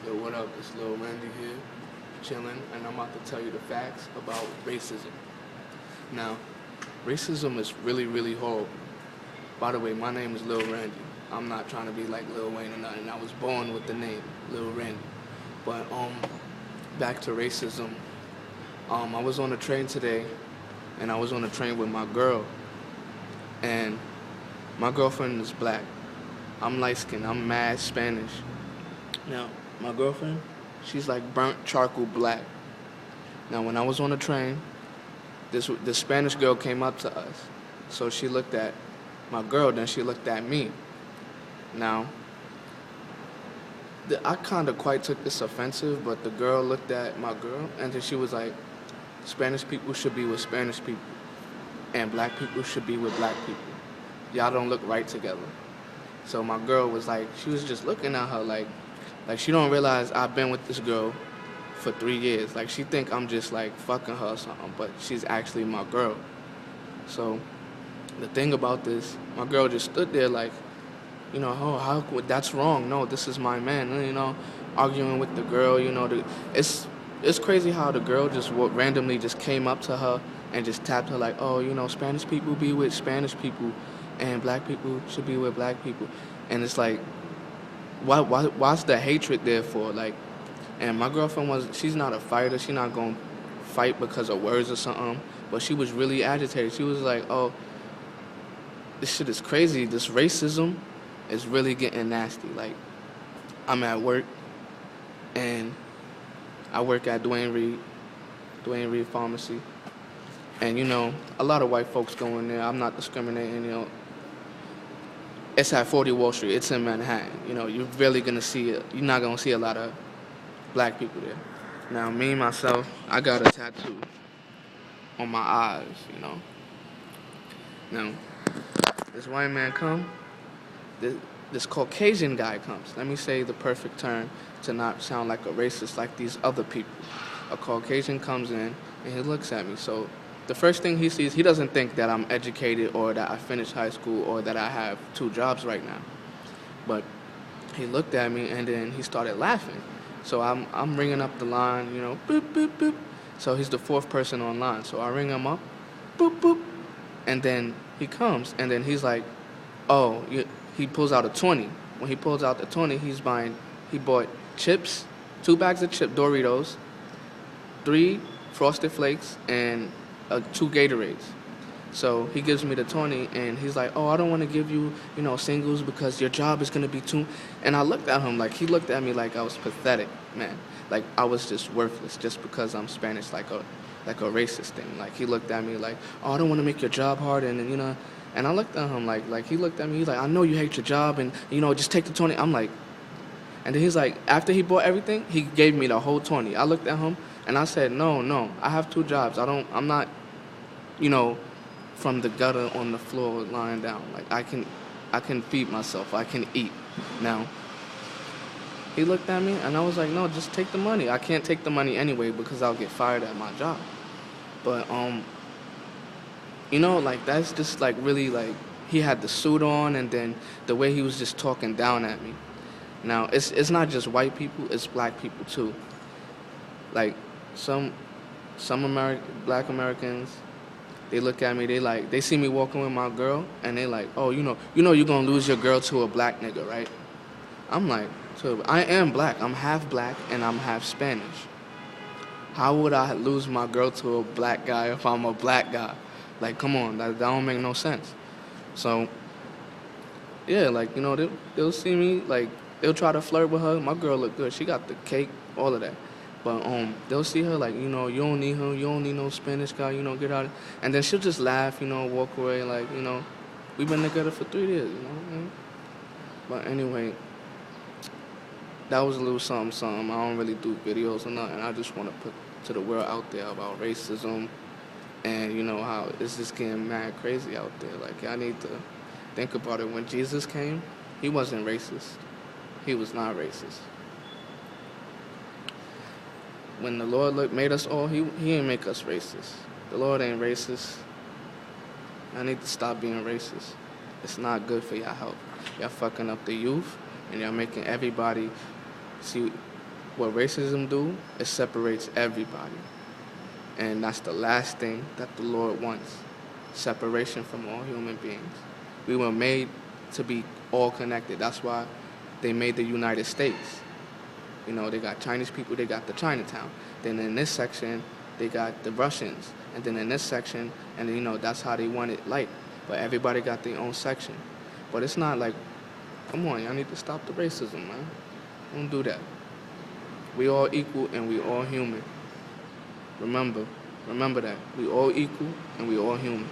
Yo, what up? It's Lil Randy here, chilling, and I'm about to tell you the facts about racism. Now, racism is really, really horrible. By the way, my name is Lil Randy. I'm not trying to be like Lil Wayne or nothing. I was born with the name Lil Randy. But back to racism. I was on a train today, and I was on a train with my girl, and my girlfriend is black. I'm light skinned. I'm mad Spanish. Now, my girlfriend, she's like burnt charcoal black. Now, when I was on the train, this Spanish girl came up to us. So she looked at my girl, then she looked at me. Now, I kind of quite took this offensive, but the girl looked at my girl, and then she was like, Spanish people should be with Spanish people, and black people should be with black people. Y'all don't look right together. So my girl was like, she was just looking at her like she don't realize I've been with this girl for 3 years. Like she think I'm just like fucking her or something, but she's actually my girl. So the thing about this, my girl just stood there like, oh, that's wrong. No, this is my man. Arguing with the girl. It's crazy how the girl just randomly just came up to her and just tapped her like, oh, Spanish people be with Spanish people, and black people should be with black people, and it's like, why's the hatred there for? Like, and my girlfriend she's not a fighter. She's not gonna fight because of words or something, but she was really agitated. She was like, oh, this shit is crazy. This racism is really getting nasty. Like, I'm at work, and I work at Dwayne Reed Pharmacy, and a lot of white folks go in there. I'm not discriminating. It's at 40 Wall Street. It's in Manhattan. You're really gonna see it. You're not gonna see a lot of black people there. Now, me myself, I got a tattoo on my eyes. Now, this white man this Caucasian guy comes. Let me say the perfect term to not sound like a racist like these other people. A Caucasian comes in and he looks at me. So the first thing he sees, he doesn't think that I'm educated or that I finished high school or that I have 2 jobs right now. But he looked at me and then he started laughing. So I'm ringing up the line, boop, boop, boop. So he's the 4th person online. So I ring him up, boop, boop. And then he comes and then he's like, oh, he pulls out a 20. When he pulls out the 20, he bought chips, 2 bags of Doritos, 3 Frosted Flakes, and 2 Gatorades. So he gives me the 20, and he's like, oh, I don't want to give you, singles because your job is going to be too... And I looked at him he looked at me like I was pathetic, man. Like I was just worthless just because I'm Spanish, like a racist thing. Like he looked at me like, oh, I don't want to make your job hard, and And I looked at him like he looked at me, he's like, I know you hate your job, and, just take the 20. I'm like... And then he's like, after he bought everything, he gave me the whole 20. I looked at him, and I said, no, I have 2 jobs. I'm not, from the gutter on the floor lying down. Like, I can feed myself. I can eat. Now, he looked at me, and I was like, no, just take the money. I can't take the money anyway because I'll get fired at my job. But, that's just, really, he had the suit on, and then the way he was just talking down at me. Now, it's not just white people, it's black people, too. Like, some black Americans, they look at me, they see me walking with my girl, and they like, oh, you're gonna lose your girl to a black nigga, right? I'm like, so I am black. I'm half black, and I'm half Spanish. How would I lose my girl to a black guy if I'm a black guy? Like, come on, that don't make no sense. So, yeah, they'll see me, they'll try to flirt with her. My girl look good. She got the cake, all of that. But they'll see her you don't need her. You don't need no Spanish guy. Get out. And then she'll just laugh, walk away. We've been together for 3 years, But anyway, that was a little something. I don't really do videos or nothing. I just want to put to the world out there about racism and, how it's just getting mad crazy out there. I need to think about it. When Jesus came, he wasn't racist. He was not racist. When the Lord made us all, he didn't make us racist. The Lord ain't racist. I need to stop being racist. It's not good for y'all health. Y'all fucking up the youth, and y'all making everybody see What racism do, it separates everybody. And that's the last thing that the Lord wants. Separation from all human beings. We were made to be all connected. That's why they made the United States. You know, they got Chinese people, they got the Chinatown. Then in this section, they got the Russians. And then in this section, and you know, that's how they want it like. But everybody got their own section. But it's not like, come on, y'all need to stop the racism, man. Don't do that. We all equal and we all human. Remember that. We all equal and we all human.